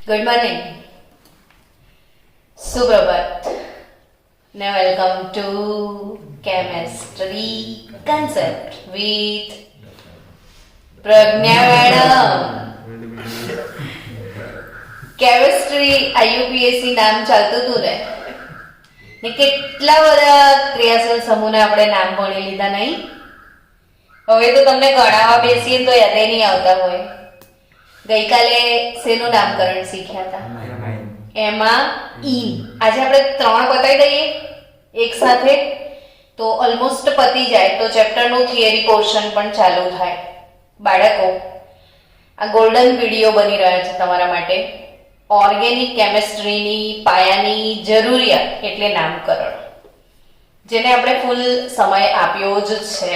Good morning, સુપ્રભાત ને welcome to chemistry concept with Pragya madam. Chemistry IUPAC નામ ચાલતું હતું ને કેટલા બધા ક્રિયાશીલ સમૂહને આપણે નામ ભણી લીધા નહીં? હવે તો તમને ગણાવવા બેસીએ તો યાદ નહીં આવતા હોય. ગઈકાલે શેનું નામકરણ શીખ્યા હતા? એમાં ઈન. આજે આપણે 3 બતાવી દઈએ એક સાથે તો ઓલમોસ્ટ પતી જાય, તો ચેપ્ટરનું થિયરી પોર્શન પણ ચાલુ થાય. બાળકો, આ ગોલ્ડન વિડીયો બની રહ્યા છે તમારા માટે. ઓર્ગેનિક કેમેસ્ટ્રીની પાયાની જરૂરિયાત એટલે નામકરણ, જેને આપણે ફૂલ સમય આપ્યો જ છે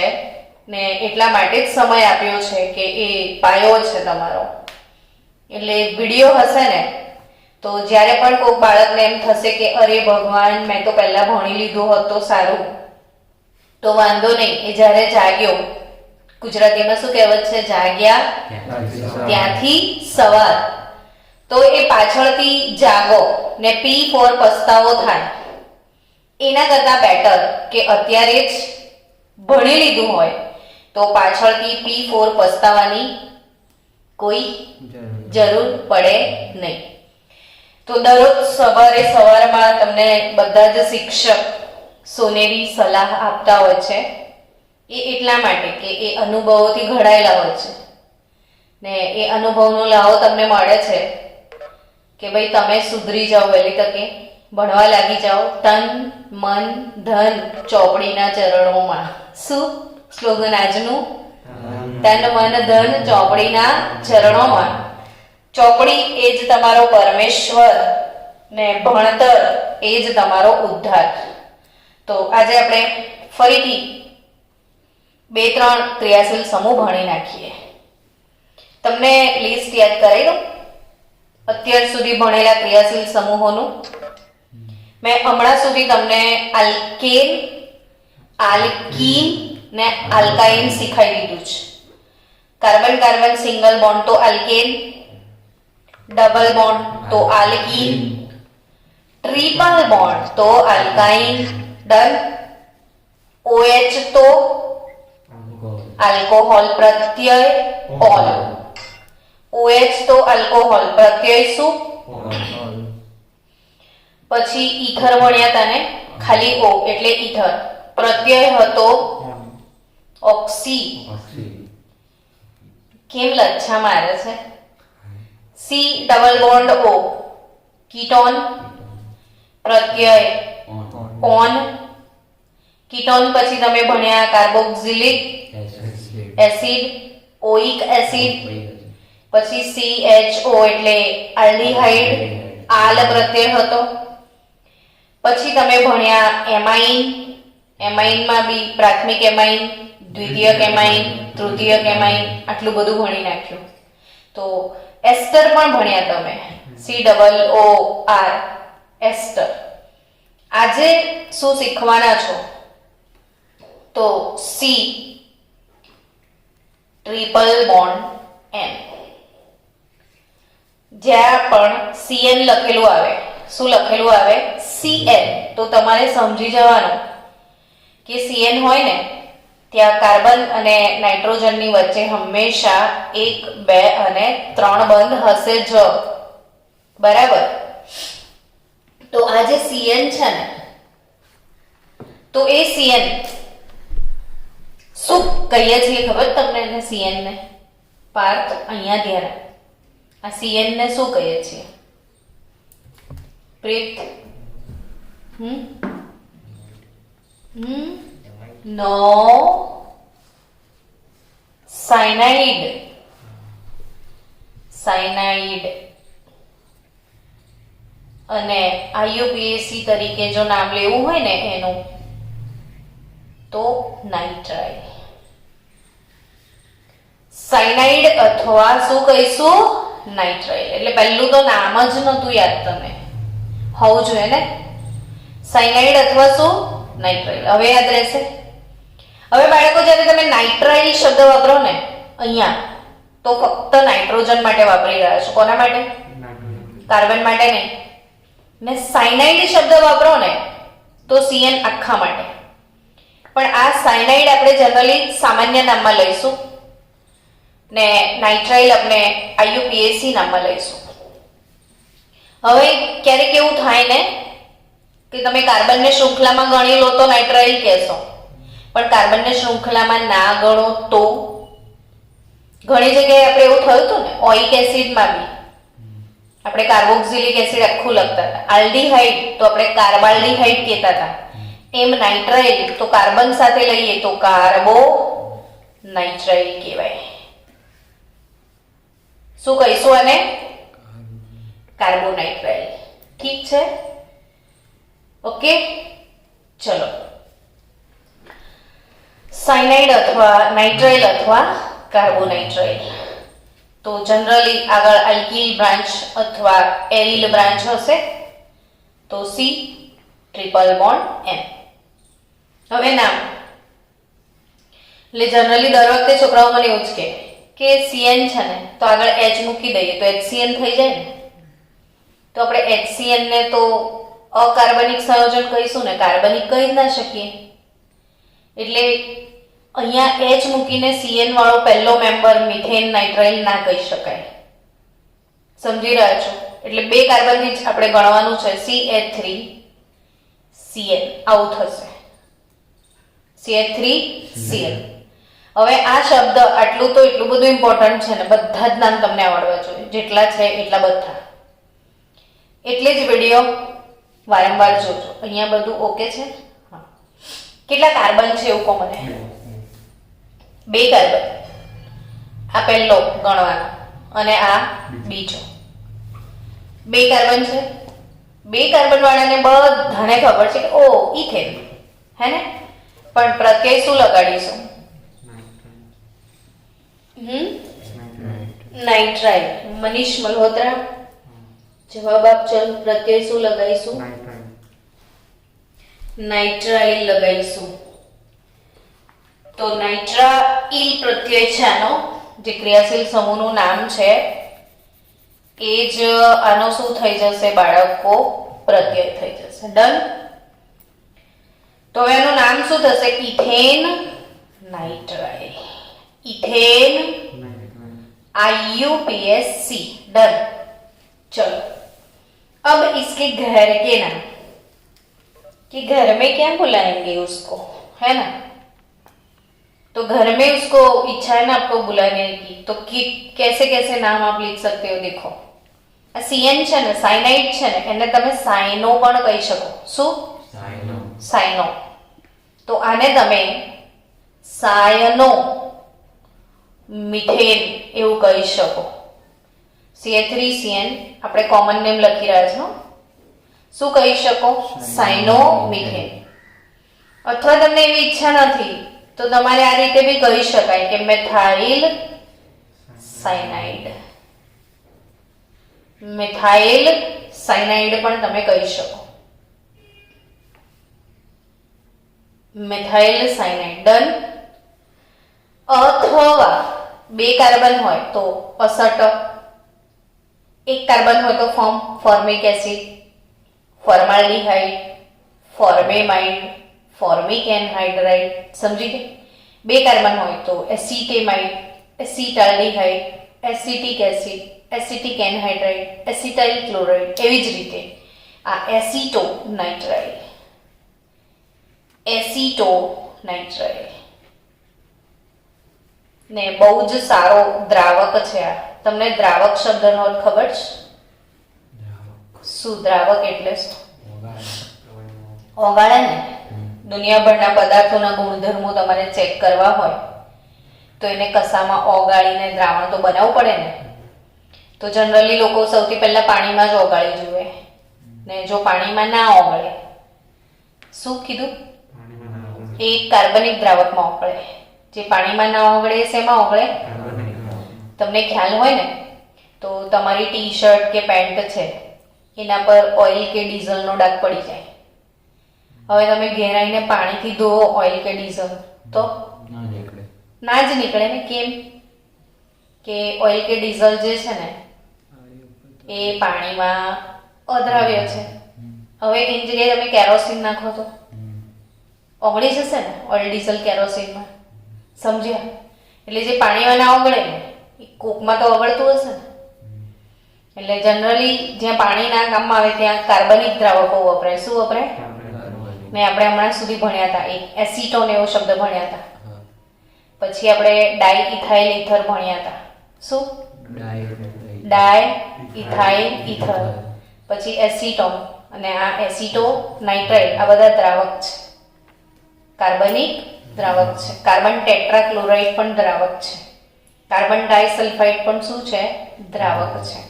ને એટલા માટે જ સમય આપ્યો છે કે એ પાયો છે તમારો. એટલે વિડીયો હશે ને તો જ્યારે પણ કોઈ બાળકને એમ થશે કે અરે ભગવાન, મેં તો પહેલા ભણી લીધું હોત તો સારું, તો વાંધો નહીં. એ જ્યારે જાગ્યો, ગુજરાતીમાં શું કહેવત છે? જાગ્યા ત્યાંથી સવાર. તો એ પાછળથી જાગો ને પી ફોર પસ્તાવો થાય, એના કરતાં બેટર કે અત્યારે જ ભણી લીધું હોય તો પાછળથી પી ફોર પસ્તાવાની કોઈ જરૂર પડે નહીં. તો દરરોજ સવારમાં તમને બધા જ શિક્ષક સોનેરી સલાહ આપતા હોય છે. એ એટલા માટે કે એ અનુભવોથી ઘડાયેલા હોય છે ને એ અનુભવનો લાવો તમને મળે છે કે ભાઈ તમે સુધરી જાઓ, વહેલી તકે ભણવા લાગી જાઓ. તન મન ધન ચોપડીના ચરણોમાં. શું સ્લોગન આજનું? તન મન ધન ચોપડીના ચરણોમાં. ચોપડી એ જ તમારો પરમેશ્વર ને ભણતર એ જ તમારો ઉદ્ધાર. તો આજે આપણે ફરીથી 2-3 ક્રિયાશીલ સમૂહ ભણી નાખીએ. તમને લિસ્ટ યાદ કરાવી દઉં અત્યાર સુધી ભણેલા ક્રિયાશીલ સમૂહોનું. મેં હમણાં સુધી તમને આલ્કેન, આલ્કીન ને આલ્કાઇન શીખવાડી દીધું છે. કાર્બન કાર્બન સિંગલ બોન્ડ તો આલ્કેન, ડબલ બોન્ડ તો આલ્કીન, ટ્રિપલ બોન્ડ તો આલ્કાઇન. ડન. OH તો આલ્કોહોલ પ્રત્યય ઓલ. OH તો આલ્કોહોલ પ્રત્યય શું? પછી ઈથર ભણ્યા તને, ખાલી O એટલે ઈથર. પ્રત્યય હતો ઓક્સી. કેમ લચ્છા મારે છે? C double bond O ketone. પ્રત્યય ઓન. કીટોન પછી તમે ભણ્યા કાર્બોક્સિલિક એસિડ, ઓઇક એસિડ. પછી CHO એટલે આલ્ડીહાઇડ, આલ પ્રત્યય હતો. પછી તમે ભણ્યા એમાઇન. એમાઇનમાં બી પ્રાથમિક એમાઇન, દ્વિતીયક એમાઇન, તૃતીયક એમાઇન, આટલું બધું ભણી નાખ્યું. તો એસ્ટર પણ ભણ્યા તમે, COOR એસ્ટર. આજે શું શીખવાના છો? તો C ટ્રિપલ બોન્ડ N. જ્યાં પણ CN લખેલું આવે, શું લખેલું આવે? CN. તો તમારે સમજી જવાનું કે CN હોય ને ત્યાં કાર્બન અને નાઇટ્રોજનની વચ્ચે હંમેશા 1, 2 અને 3 બંધ હશે જ. બરાબર? તો આ જે CN છે ને, તો એ CN શું કહીએ છીએ ખબર તમને? એને CN ને પાર્થ અહીંયા ધ્યાન. આ CN ને શું કહીએ છીએ? પ્રીત? નો સાયનાઇડ. સાયનાઇડ. અને આઈયુપીએસસી તરીકે જો નામ લેવું હોય ને એનું, તો નાઇટ્રાઇલ. સાયનાઇડ અથવા શું કહીશું? નાઇટ્રાઇલ. એટલે પહેલું તો નામ જ નહોતું યાદ, તમે હોવું જોઈએ ને. સાયનાઇડ અથવા શું? નાઇટ્રાઇલ. હવે યાદ રહેશે. હવે બાળકો, જ્યારે તમે નાઇટ્રાઇલ શબ્દ વાપરો ને અહીંયા, તો ફક્ત નાઇટ્રોજન માટે વાપરી રહ્યા છો. કોના માટે? કાર્બન માટે નહીં. ને સાયનાઇડ શબ્દ વાપરો ને તો CN આખા માટે. પણ આ સાયનાઇડ આપણે જનરલી સામાન્ય નામમાં લઈશું ને નાઇટ્રાઇલ આપણે IUPAC નામમાં લઈશું. હવે ક્યારેક એવું થાય ને કે તમે કાર્બનને શૃંખલામાં ગણી લો તો નાઇટ્રાઇલ કહેશો, પણ કાર્બનને શૃંખલામાં ના ગણો તો ઘણી જગ્યાએ આપણે એવું થયું હતું ને ઓઇક એસિડમાં બી આપણે કાર્બોક્સિલિક એસિડ આખું લખતા હતા. આલ્ડીહાઇડ તો આપણે કાર્બાલ્ડીહાઇડ કહેતા હતા. એમ નાઇટ્રાઇલ તો કાર્બન સાથે લઈએ તો કાર્બો નાઇટ્રાઇલ કહેવાય. શું કહીશું આને? કાર્બોનાઇટ્રાઇલ. ઠીક છે, ઓકે. ચલો, સાયનાઇડ અથવા નાઇટ્રાઇલ અથવા કાર્બોનાઇટ્રાઇલ. તો જનરલી આગળ આલ્કિલ બ્રાન્ચ અથવા એરિલ બ્રાન્ચ હશે તો C ટ્રિપલ બોન્ડ M. હવે નામ એટલે જનરલી દર વખતે છોકરાઓ મને એવું જ કે CN છે ને તો આગળ H મૂકી દઈએ તો HCN થઈ જાય ને. તો આપણે HCN ને તો અકાર્બનિક સંયોજન કહીશું ને, કાર્બનિક કહી જ ના શકીએ. એટલે અહીંયા H મૂકીને CN વાળો પહેલો મેમ્બર મિથેન નાઇટ્રાઇલ ના કહી શકાય. સમજી રહ્યા છો? એટલે બે કાર્બનથી જ આપણે ગણવાનું છે. CH3CN આવું થશે. CH3CN. હવે આ શબ્દ આટલું તો એટલું બધું ઇમ્પોર્ટન્ટ છે ને, બધા જ નામ તમને આવડવા જોઈએ, જેટલા છે એટલા બધા. એટલે જ વિડીયો વારંવાર જોજો. અહીંયા બધું ઓકે છે? હા. કેટલા કાર્બન છે એવું કહો મને? 2 કાર્બન. આ પહેલો ગણવાનો અને આ બીજો. 2 કાર્બન છે. 2 કાર્બન વાળાને બધાને ખબર છે કે ઓ ઇથેન હે ને, પણ પ્રત્યય શું લગાડીશું? નાઇટ્રાઇલ. મનીષ મલ્હોત્રા જવાબ આપ. ચલ, પ્રત્યય શું લગાવીશું? નાઇટ્રાઇલ લગાવીશું. તો નાઇટ્રાઇલ પ્રત્યય છે આનો, જે ક્રિયાશીલ સમૂહનું નામ છે એ જ આનો શું થઈ જશે બાળકો? પ્રત્યય થઈ જશે. ડન. તો એનું નામ શું થશે? Ethane nitrile. Ethane IUPAC. Done. चलो, अब इसके घर के नाम, कि घर में क्या बुलाएंगे उसको, है ना? तो घर में उसको इच्छा है ना आपको बुलाने की, तो कैसे कैसे नाम आप लिख सकते हो? देखो, CN છે ને, સાયનાઇડ છે ને, એને તમે સાયનો પણ કહી શકો. શું? સાયનો. તો આને તમે સાયનો મિથેન એવું કહી શકો. CH3CN આપણે કોમન નેમ લખી રહ્યા છો. શું કહી શકો? સાયનો મિથેન. અથવા તમને એવી ઈચ્છા નથી તો તમારે આ રીતે બી કહી શકાય કે મેથાઇલ સાયનાઇડ. મેથાઇલ સાયનાઇડ પણ તમે કહી શકો. મેથાઇલ સાયનાઇડ. ડન. અથવા 2 કાર્બન હોય તો અસટ, 1 કાર્બન હોય તો formic acid, formaldehyde, formamide, formic anhydride. સમજી ગઈ? 2 કાર્બન હોય તો acetamide, acetaldehyde, acetic acid, acetic anhydride, acetyl chloride. એવી જ રીતે આ એસિટો નાઇટ્રાઇલ. એસિટો નાઇટ્રાઇલ ને બહુ જ સારો દ્રાવક છે આ. તમને દ્રાવક શબ્દનો અર્થ ખબર છે? શું દ્રાવક એટલે શું? ઓગાળે ને. દુનિયાભરના પદાર્થોના ગુણધર્મો તમારે ચેક કરવા હોય તો એને કસામાં ઓગાળીને દ્રાવણ તો બનાવવું પડે ને. તો જનરલી લોકો સૌથી પહેલા પાણીમાં જ ઓગાળી જુએ ને. જો પાણીમાં ના ઓગળે, શું કીધું? એ કાર્બનિક દ્રાવકમાં ઓગળે. જે પાણીમાં ના ઓગળે શેમાં ઓગળે? તમને ખ્યાલ હોય ને તો તમારી ટી શર્ટ કે પેન્ટ છે એના પર ઓઇલ કે ડીઝલનો ડાઘ પડી જાય. હવે તમે ઘેર આવીને પાણીથી ધોવો ઓઇલ કે ડીઝલ તો ના જ નીકળે ને. કેમ? કે ઓઇલ કે ડીઝલ જે છે ને એ પાણીમાં અદ્રાવ્ય છે. હવે એની જગ્યાએ તમે કેરોસીન નાખો તો ઓગળી જશે ને, ઓઇલ ડીઝલ કેરોસીનમાં, સમજ્યા? એટલે જે પાણીમાં ના ઓગળે ને એ કોકમાં તો ઓગળતું હશે ને. એટલે જનરલી જ્યાં પાણી ના કામમાં આવે ત્યાં કાર્બનિક દ્રાવકો વપરાય. શું વપરાય? ને આપણે હમણાં સુધી ભણ્યા હતા એક એસિટોન એવો શબ્દ ભણ્યા હતા. પછી આપણે ડાઈ ઇથાઇલ ઇથર ભણ્યા હતા. શું? ડાય ઇથાઇલ ઇથર, પછી એસિટોન, અને આ એસિટો નાઇટ્રાઇલ, આ બધા દ્રાવક છે, કાર્બનિક દ્રાવક છે. કાર્બન ટેટ્રાક્લોરાઇડ પણ દ્રાવક છે. કાર્બન ડાયસલ્ફાઇડ પણ શું છે? દ્રાવક છે.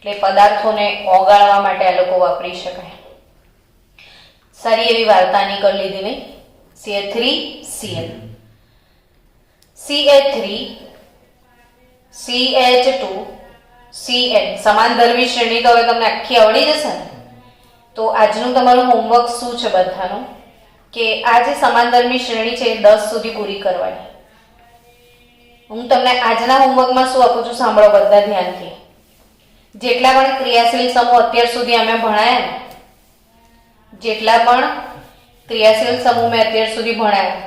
એટલે પદાર્થોને ઓગાળવા માટે આ લોકો વાપરી શકાય. સારી એવી વાર્તાની કરી લીધી નહીં? CH3Cl, CH2Cl સમાનધર્મી શ્રેણી તો હવે તમને આખી આવડી જશે ને. તો આજનું તમારું હોમવર્ક શું છે બધાનું, કે આ જે સમાનધર્મી શ્રેણી છે એ 10 સુધી પૂરી કરવાની. હું તમને આજના હોમવર્કમાં શું આપું છું સાંભળો બધા ધ્યાનથી. જેટલા પણ ક્રિયાશીલ સમૂહ અત્યાર સુધી અમે ભણાયા ને, જેટલા પણ ક્રિયાશીલ સમૂહ મેં અત્યાર સુધી ભણાયા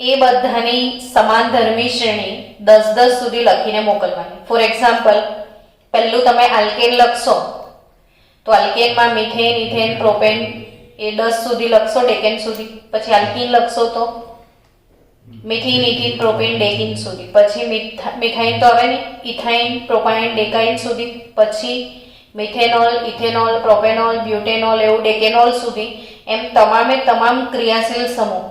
એ બધાની સમાનધર્મી શ્રેણી 10 સુધી લખીને મોકલવાની. ફોર એક્ઝામ્પલ, પહેલું તમે આલ્કેન લખશો તો આલ્કેનમાં મિથેન, ઇથેન, પ્રોપેન એ 10 સુધી લખશો, ડેકેન સુધી. પછી આલ્કીન લખશો તો મિથીન, ઇથીન, પ્રોપેન, ડેકીન સુધી. પછી મિથાઇન તો આવે ને, ઇથાઇન, પ્રોપાઇન, ડેકાઇન સુધી. પછી મિથેનોલ, ઇથેનોલ, પ્રોપેનોલ, બ્યુટેનોલ, એવું ડેકેનોલ સુધી. એમ તમામે તમામ ક્રિયાશીલ સમૂહ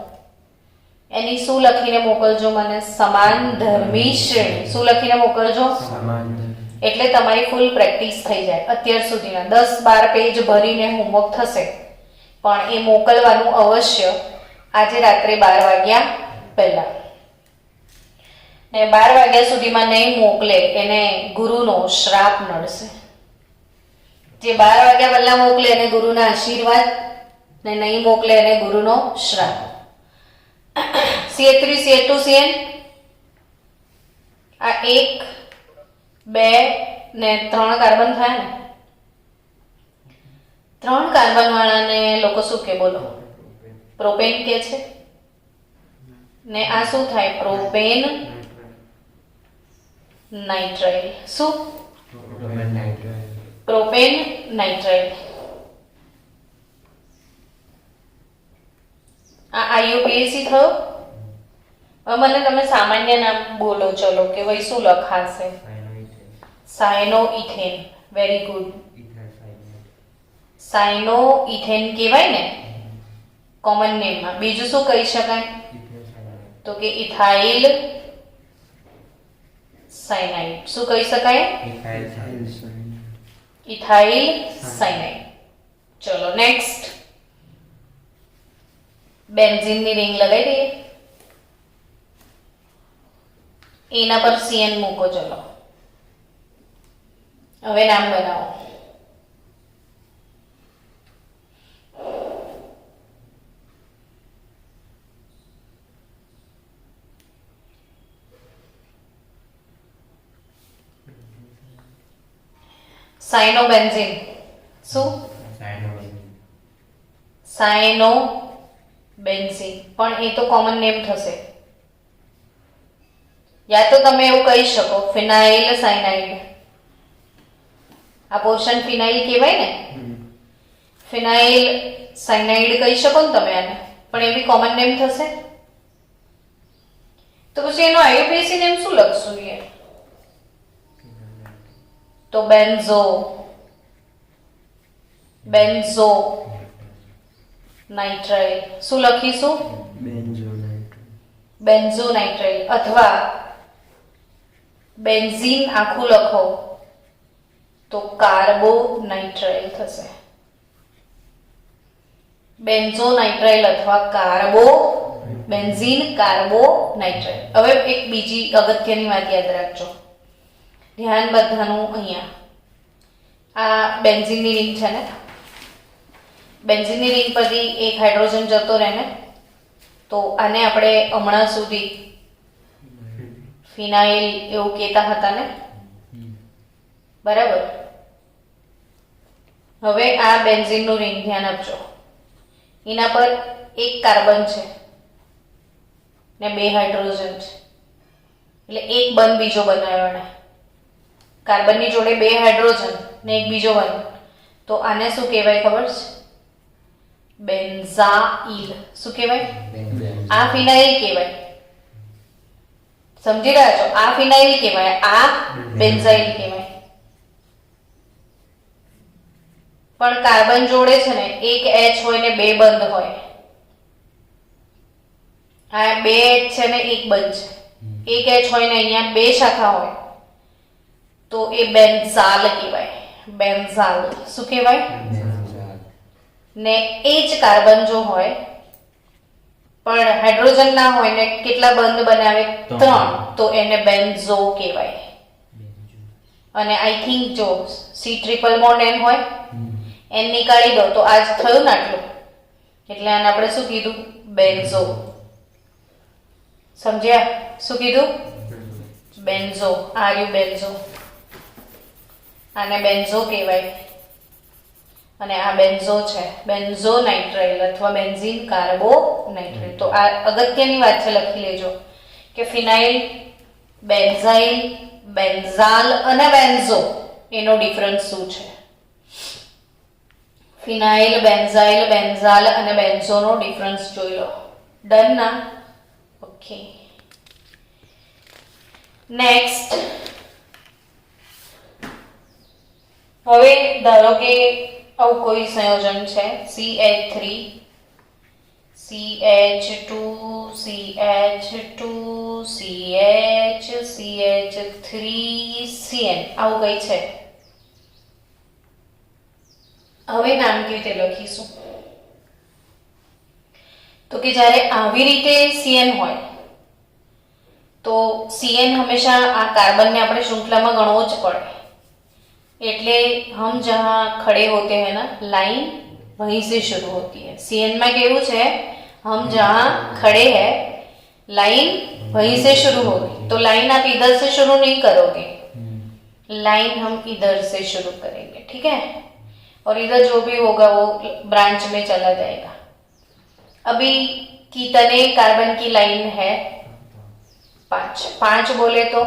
એની શું લખીને મોકલજો મને? સમાનધર્મી શ્રેણી. શું લખીને મોકલજો? એટલે તમારી ફૂલ પ્રેક્ટિસ થઈ જાય. અત્યાર સુધીના 10-12 પેજ ભરીને હોમવર્ક થશે, પણ એ મોકલવાનું અવશ્ય આજે રાત્રે 12 વાગ્યા પહેલા. ને 12 વાગ્યા સુધીમાં નહીં મોકલે એને ગુરુનો શ્રાપ નડશે. જે 12 વાગ્યા પહેલા મોકલે એને ગુરુના આશીર્વાદ, ને નહીં મોકલે એને ગુરુનો શ્રાપ. CH3 CH2 CN આ 1 2 ને 3 કાર્બન થાય ને, 3 કાર્બન વાળાને લોકો શું કે બોલો? પ્રોપેન કે છે ને. આ શું થાય? Propane nitrile. શું? Propane nitrile. આ IUPAC થયો. હવે મને તમે સામાન્ય નામ બોલો ચલો, કે ભાઈ શું લખાશે? સાયનોઇથેન. Very good. સાયનોઇથેન કહેવાય ને કોમન નેમમાં. બીજું શું કહી શકાય? તો કે ઇથાઇલ સાયનાઇડ. શું કહી શકાય? Ethyl cyanide. ચલો નેક્સ્ટ, બેન્ઝીનની રિંગ લગાવી દઈએ. એના પર CN મૂકો. ચલો હવે નામ બનાવો. સાયનોબેન્ઝીન. શું? સાયનોબેન્ઝીન. પણ એ તો કોમન નેમ થશે. યા તો તમે એવું કહી શકો ફિનાઇલ સાયનાઇડ. આ પોર્શન ફિનાઇલ કહેવાય ને, ફિનાઇલ સાયનાઇડ કહી શકો ને તમે આને, પણ એ બી કોમન નેમ થશે. તો પછી એનો IUPAC નેમ શું લખશું યાર? તો બેન્ઝો નાઇટ્રાઇલ. શું લખીશું? બેન્ઝો નાઇટ્રાઇલ. અથવા બેન્ઝીન આખું લખો તો કાર્બો નાઇટ્રાઇલ થશે. બેન્ઝો નાઇટ્રાઇલ અથવા કાર્બો, બેન્ઝીન કાર્બો નાઇટ્રાઇલ. હવે એક બીજી અગત્યની વાત યાદ રાખજો, ધ્યાન બધાનું. અહીંયા આ બેન્ઝીનની રિંગ છે ને, બેન્ઝીનની રિંગ પરથી એક હાઇડ્રોજન જતો રહે ને, તો આને આપણે હમણાં સુધી ફિનાઇલ એવું કહેતા હતા ને, બરાબર? હવે આ બેન્ઝીનનું રિંગ ધ્યાન આપજો. એના પર એક કાર્બન છે ને 2 હાઇડ્રોજન છે, એટલે એક બંધ બીજો બનાવ્યો ને કાર્બનની જોડે 2 હાઇડ્રોજન ને એક બીજો બંધ. તો આને શું કહેવાય ખબર છે? બેન્ઝાઇલ. શું કહેવાય? આ ફિનાઇલ કહેવાય. સમજી રહ્યા છો? આ ફિનાઇલ કહેવાય, આ બેન્ઝાઇલ કહેવાય. પણ કાર્બન જોડે છે ને એક H હોય ને 2 બંધ હોય. આ 2 H છે ને એક બંધ છે. એક H હોય ને અહીંયા 2 શાખા હોય તો એ બેન્ઝાલ કહેવાય. બેન્ઝાલ. શું કહેવાય? ને એ જ કાર્બન જો હોય પણ હાઇડ્રોજન ના હોય ને કેટલા બંધ બનાવે? 3, તો એને બેન્ઝો કહેવાય. અને આઈ થિંક જો C ટ્રિપલ બોન્ડ N હોય, N નીકાળી દો તો આજ થયું ને આટલું, એટલે આને આપણે શું કીધું? બેન્ઝો. સમજ્યા? શું કીધું? બેન્ઝો. આર્યુ બેન્ઝો. આને બેન્ઝો કહેવાય. અને આ બેન્ઝો છે, બેન્ઝો નાઇટ્રાઇલ અથવા બેન્ઝીન કાર્બોનાઇટ્રેટ. તો આ અગત્યની વાત છે, લખી લેજો કે ફિનાઇલ, બેન્ઝાઇલ, બેન્ઝાલ અને બેન્ઝો એનો ડિફરન્સ શું છે. ફિનાઇલ, બેન્ઝાઇલ, બેન્ઝાલ અને બેન્ઝોનો ડિફરન્સ જોઈ લો. ડન ના? ઓકે. નેક્સ્ટ, હવે ધારો કે આવું કોઈ સંયોજન છે CH3 CH2 CH2 CH CH3 CN આવું કઈ છે. હવે નામ કેવી રીતે લખીશું? તો કે જ્યારે આવી રીતે CN હોય તો CN હંમેશા આ કાર્બનને આપણે શ્રૃંખલામાં ગણવો જ પડે. એટલે हम जहाँ खड़े होते हैं ना, लाइन वहीं से शुरू होती है. CN में केवू है, हम जहाँ खड़े हैं लाइन वहीं से शुरू होगी. तो लाइन आप इधर से शुरू नहीं करोगे, लाइन हम इधर से शुरू करेंगे. ठीक है? और इधर जो भी होगा वो ब्रांच में चला जाएगा. अभी कितने कार्बन की लाइन है? 5 बोले तो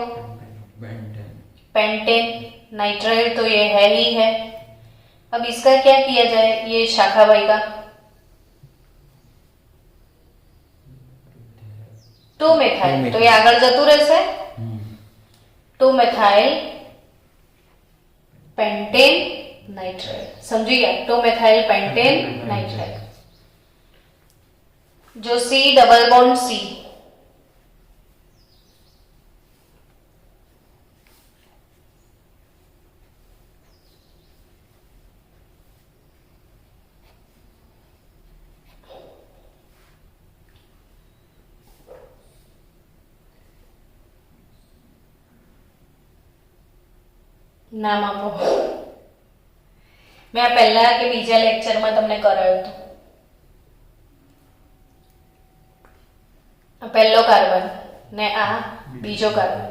पेंटेन. नाइट्राइल तो ये है ही है. अब इसका क्या किया जाए? ये शाखा बाई का 2 मेथाइल, तो ये आगे जतु रहશે 2 मेथाइल पेंटेन नाइट्राइल. समझी गया? 2 मेथाइल पेंटेन नाइट्राइल. जो C डबल बॉन्ड C નામ આપો. મેં આ પહેલા કે બીજા લેક્ચરમાં તમને કરાવ્યું હતું. પહેલો કાર્બન ને આ બીજો કાર્બન.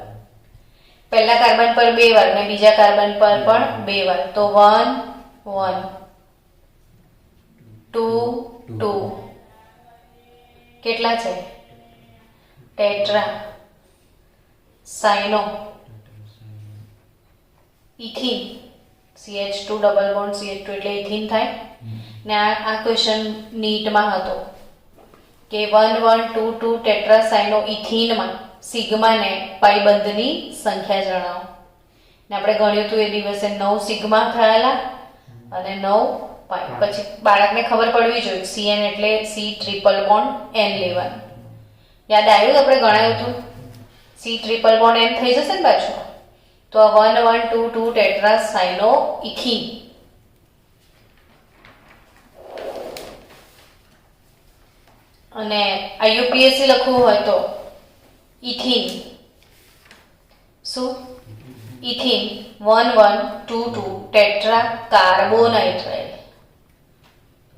પહેલા કાર્બન પર 2 વાર ને બીજા કાર્બન પર પણ 2 વાર. તો 1 1 2 2 કેટલા છે? Tetra cyano ethene. CH2 double bond CH2 એટલે ઇથીન થાય ને. આ ક્વેશ્ચન નીટમાં હતો કે 1 1 2 2 ટેટ્રાસાઇનો ઇથીનમાં સિગ્મા ને પાઈ બંધની સંખ્યા જણાવો. ને આપણે ગણ્યું હતું એ દિવસે 9 સિગ્મા થયેલા અને 9 પાઈ. પછી બાળકને ખબર પડવી જોઈએ CN એટલે C ટ્રિપલ બોન્ડ N લેવાનું. યાદ આવ્યું? આપણે ગણાયું હતું C ટ્રિપલ બોન્ડ N થઈ જશે ને પાછું. તો 1 1 2 2 ટેટ્રાસાઇનો ઇથીન. અને IUPAC લખવું હોય તો ઇથીન. શું? Ethene 1 1 2 2 tetra carbonitrile.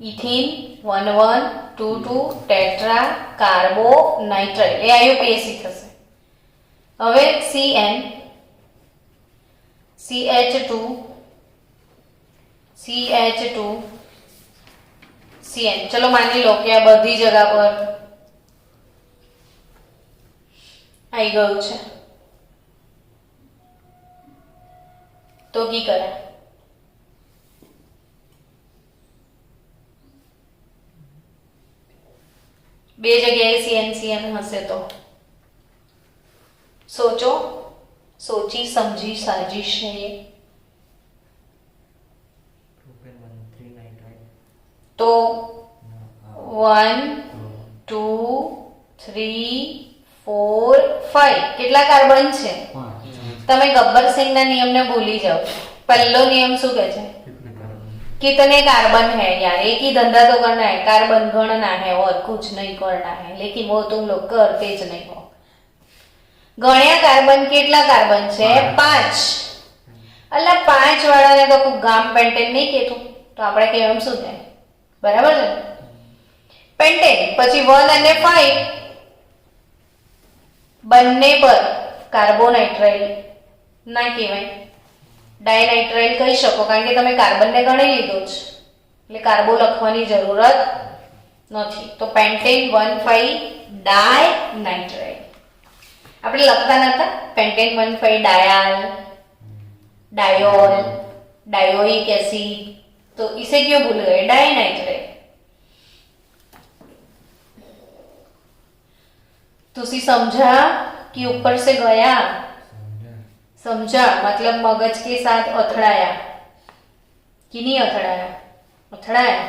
Ethene 1 1 2 2 tetra carbonitrile. એ IUPAC થશે. હવે CN CH2 CH2 CN. चलो मानी लो કે આ બધી જગ્યા પર આવી ગયું છે, તો કી કરે? બે જગ્યાએ CN હશે તો સોચો, સોચી સમજી સાજીશ છે એ. તો 1 2 3 4 5 કેટલા કાર્બન છે? તમે ગબ્બરસિંહના નિયમને ભૂલી જાઓ. પહેલો નિયમ શું કહે છે? कितने कार्बन है यार, एक ही धंधा तो करना है, कार्बन गणना है और कुछ नहीं करना है, लेकिन वो तुम लोग करते ज नहीं हो. गण्या कार्बन કેટલા કાર્બન છે? 5. અલ્લા 5 વાળાને તો કોઈ ગામ પેન્ટેન નહીં કહેતું, તો આપણે કહેવામાં શું થાય? બરાબર છે, પેન્ટેન. પછી 1 અને 5 બંને પર કાર્બોનાઇટ્રાઇલ ના કહેવાય, ડાયનાઇટ્રાઇલ કહી શકો, કારણ કે તમે કાર્બનને ગણી લીધો છે એટલે કાર્બો લખવાની જરૂરત નથી. તો પેન્ટેન 1,5 ડાયનાઇટ્રાઇલ. આપણે લખતા નતા pentane 1,5 Dial, diol, dioic acid, तो इसे क्यों भूल गए? डायनाइट्राइल. तुसी समझा कि ऊपर से गया? समझा मतलब मगज के साथ અથડાયા कि नहीं અથડાયા? અથડાયા.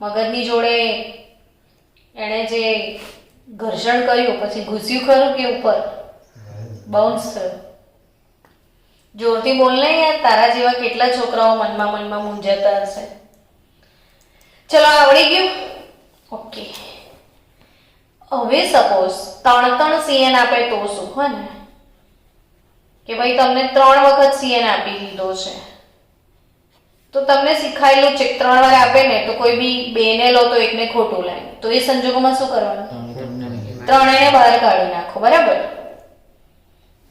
મગજની જોડે એણે જે ઘર્ષણ કર્યું પછી ઘૂસ્યું ખરું કે ઉપર બાઉન્સ થયું? જોરથી બોલ ને યાર, તારા જેવા કેટલા છોકરાઓ મનમાં મૂંઝાતા હશે. ચલો આવડી ગયું. ઓકે, હવે સપોઝ 3 CN આપે તો શું? હોય ને કે ભાઈ તમને 3 વખત CN આપી દીધો છે, તો તમને શીખાયેલું છે 3 વાર આપે ને તો કોઈ બી 2 ને લો તો 1 ને ખોટું લાગે, તો એ સંજોગોમાં શું કરવાનું? 3 ને બહાર કાઢી નાખો. બરાબર,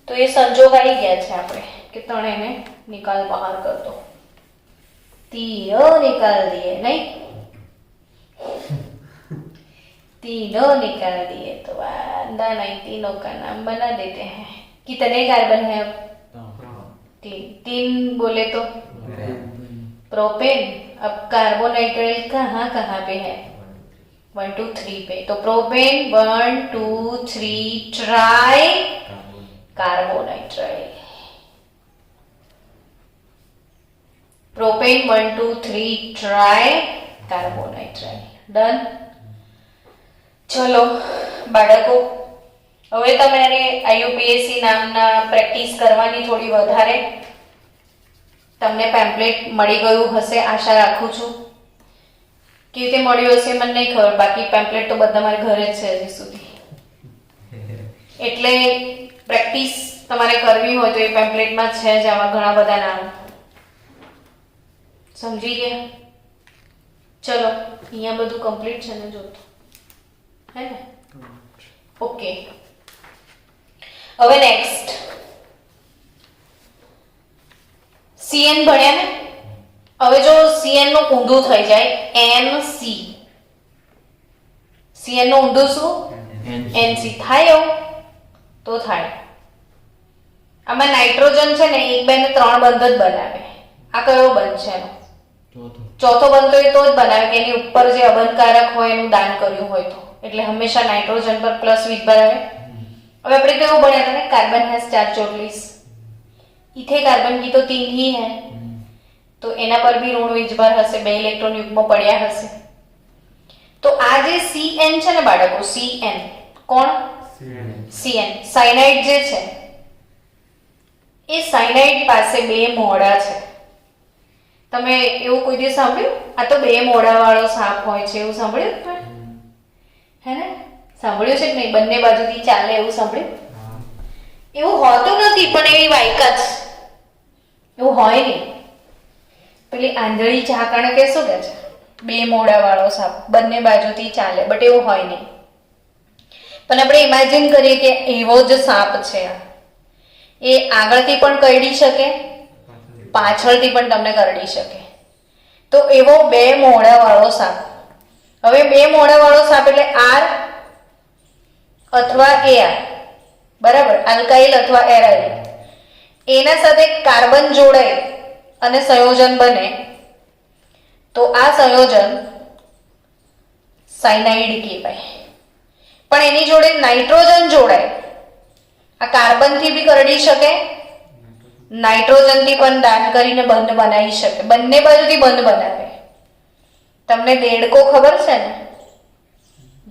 તો એ સંજોગ આવી ગયા છે આપણે કે 3 ને નિકાલ બહાર કર દો. तीनों निकाल दिए, नहीं तीनों निकाल दिए तो वादा नहीं, तीनों का नाम बना देते हैं. कितने कार्बन है? 3 बोले तो प्रोपेन. अब कार्बोनाइट्राइल कहाँ कहाँ पे है? 1 2 3 पे. तो propane 1 2 3 try carbonitrile. Propane 1 2 3 try carbonitrile. Done. चलो બાળકો, હવે તમારે IUPAC નામના પ્રેક્ટિસ કરવાની થોડી વધારે. તમને પેમ્પલેટ મળી ગયું હશે આશા રાખું છું. કેવી રીતે મળ્યું હશે મને નહીં ખબર, બાકી પેમ્પલેટ તો બધા મારા ઘરે જ છે હજી સુધી. એટલે પ્રેક્ટિસ તમારે કરવી હોય તો એ પેમ્પલેટમાં છે જ આવા ઘણા બધા નામ. સમજી ગયા? ચલો અહીંયા બધું કમ્પ્લીટ છે ને, જોતો હે ને? ઓકે, હવે નેક્સ્ટ CN ભણ્યા ને. હવે જો CN નું ઊંધું થઈ જાય NC, CN નું ઊંધું શું? NC થાય એવું? તો થાય. આમાં નાઇટ્રોજન છે ને 1 2 ને 3 બંધ જ બનાવે. આ કયો બંધ છે એનો? ચોથો બંધ તો એ તો જ બનાવે કે એની ઉપર જે અબંધકારક હોય એનું દાન કર્યું હોય તો, એટલે હંમેશા નાઇટ્રોજન પર પ્લસ વીજભાર આવે. હવે આપણે કેવું ભણ્યા હતા ને, કાર્બન हैज 4 ચોટલીસ, इथे कार्बन की तो 3 ही है, तो एना पर भी ऋण વીજભાર હશે, 2 ઇલેક્ટ્રોન યુગ્મ પડ્યા હશે. તો આ જે CN છે ને બાળકો, CN કોણ? CN સાયનાઇડ જે છે એ સાયનાઇડ પાસે 2 મોડા છે. તમે એવું કોઈ દિવસ સાંભળ્યું? આ તો 2 મોડા વાળો સાપ હોય છે એવું સાંભળ્યું તમે? હે ને? સાંભળ્યું છે કે નહીં? બંને બાજુથી ચાલે એવું સાંભળ્યું? એવું હોતું નથી પણ એવી વાયકા છે. એવું હોય નહીં. પેલી આંધળી ઝાકણ કે શું કે છે, 2 મોડા વાળો સાપ બંને બાજુથી ચાલે, બટ એવું હોય નહીં. પણ આપણે ઇમેજિન કરીએ કે એવો જ સાપ છે, એ આગળથી પણ કરડી શકે, પાછળથી પણ તમને કરડી શકે. તો એવો બે મોડા વાળો સાપ. હવે બે મોડા વાળો સાપ એટલે આર અથવા એઆર, બરાબર, આલ્કાઇલ અથવા એરાઇલ, એના સાથે કાર્બન જોડાય અને સંયોજન બને તો આ સંયોજન સાયનાઇડ કહેવાય. પણ એની જોડે નાઇટ્રોજન જોડાય, આ કાર્બન થી બી કરડી શકે, નાઇટ્રોજન થી પણ દાન કરીને બંધ બનાવી શકે, બંને બાજુથી બંધ બનાવે. તમને દેડકો ખબર છે ને?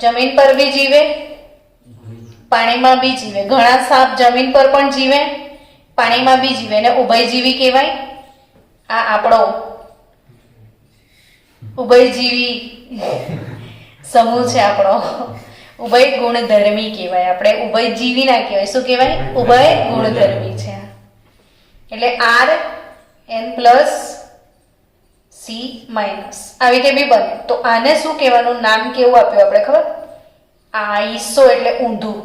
જમીન પર બી જીવે, પાણીમાં બી જીવે. ઘણા સાપ જમીન પર પણ જીવે, પાણીમાં બી જીવે, ને ઉભયજીવી કહેવાય. આ આપણો ઉભયજીવી સમૂહ છે આપણો, ઉભય ગુણધર્મી કહેવાય. આપણે ઉભયજીવી ના કહેવાય, શું કહેવાય? ઉભય ગુણધર્મી છે. એટલે R N plus C minus આવી રીતે બી બને. તો આને શું કહેવાનું, નામ કેવું આપ્યું આપણે ખબર? આઈસો એટલે ઊંધું,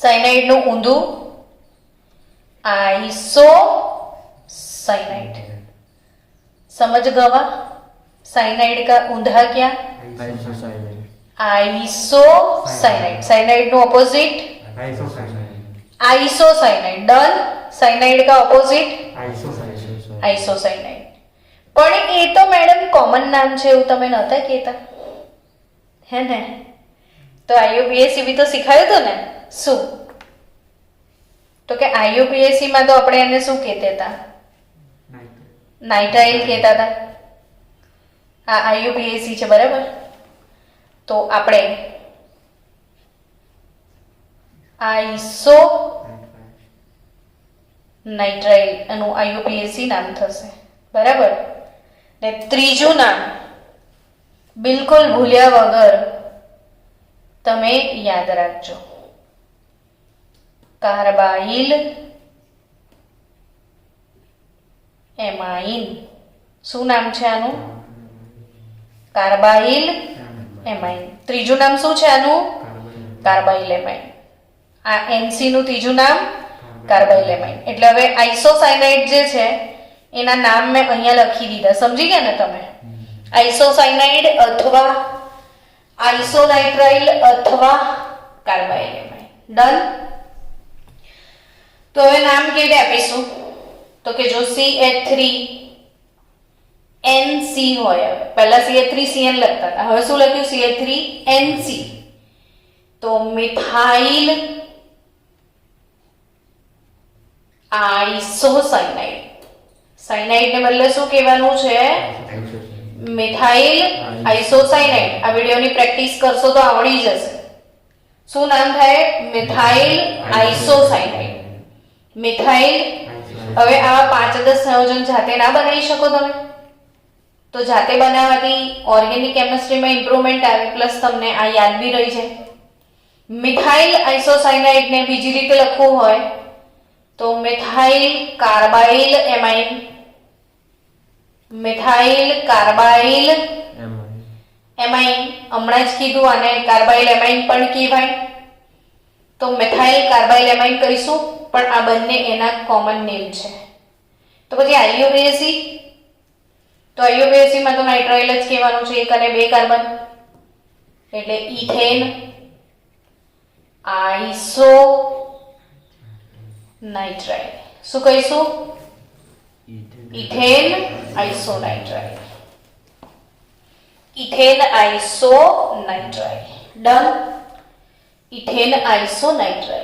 સાયનાઇડ નું ઊંધું આઈસો साइनाइड. समझ गवा? साइनाइड का ऊंधा क्या? आइसोसाइनाइड. साइनाइड नो ऑपोजिट आइसोसाइनाइड. डन. साइनाइड का ऑपोजिट आइसोसाइनाइड. પણ એ તો મેડમ કોમન નામ છે એવું તમે નહોતા કહેતા, હે ને? તો આઈયુપીએસસી બી તો શીખાયું હતું ને. શું તો કે આઈયુપીએસસી માં તો આપણે એને શું કહેતા હતા? નાઇટ્રાઇલ કહેતા હતા. આ આઈયુપીએસસી છે, બરાબર. તો આપણે આઈસો નાઇટ્રાઇલ એનું આઈયુપીએસસી નામ થશે, બરાબર. ને ત્રીજું નામ બિલકુલ ભૂલ્યા વગર તમે યાદ રાખજો, કાર્બાઇલ એમાઇન. શું નામ છે આનું? Carbyl amine. ત્રીજું નામ શું છે આનું? Carbyl amine. આ એનસી નું ત્રીજું નામ કાર્બાઇલ એમાઇન. એટલે હવે આઇસોસાયનાઇડ જે છે એના નામ મેં અહીંયા લખી દીધા. સમજી ગયા ને તમે? આઇસોસાયનાઇડ અથવા આઇસોનાઇટ્રાઇલ અથવા કાર્બાઇલ એમાઇન. ડન. તો હવે નામ કેવી રીતે આપીશું? તો કે જો CH3NC હોય, પહેલા CH3CN લખતા હતા, હવે શું લખ્યું? CH3NC. તો મિથાઇલ આઇસોસાયનાઇડ. સાયનાઇડ ને બદલે શું કહેવાનું છે? Methyl isocyanide. આ વિડિયોની પ્રેક્ટિસ કરશો તો આવડી જશે. શું નામ થાય? Methyl isocyanide. મિથાઇલ. હવે આવા 5-10 સંયોજન જાતે ના બનાવી શકો તમે? તો જાતે બનાવવાથી ઓર્ગેનિક કેમિસ્ટ્રીમાં ઇમ્પ્રુવમેન્ટ આવે, પ્લસ તમને આ યાદ બી રહી જાય. મિથાઇલ આઇસોસાયનાઇડ ને બીજી રીતે લખવું હોય તો methyl carbyl amine. Methyl carbyl amine. હમણાં જ કીધું આને કાર્બાઇલ એમાઇન પણ કહેવાય. તો મિથાઇલ કાર્બાઇલ એમાઇન કહીશું, પણ આ બંને એના કોમન નેમ છે. તો પછી આઈયુપીએસસી, તો આઈયુપીએસસી માં તો નાઇટ્રાઇલ જ કહેવાનું છે, 1 અને 2 કાર્બન, એટલે ઇથેન આઇસો નાઇટ્રાઇલ. શું કહીશું? Ethane iso nitrile. Ethane iso nitrile. Done. Ethane iso nitrile.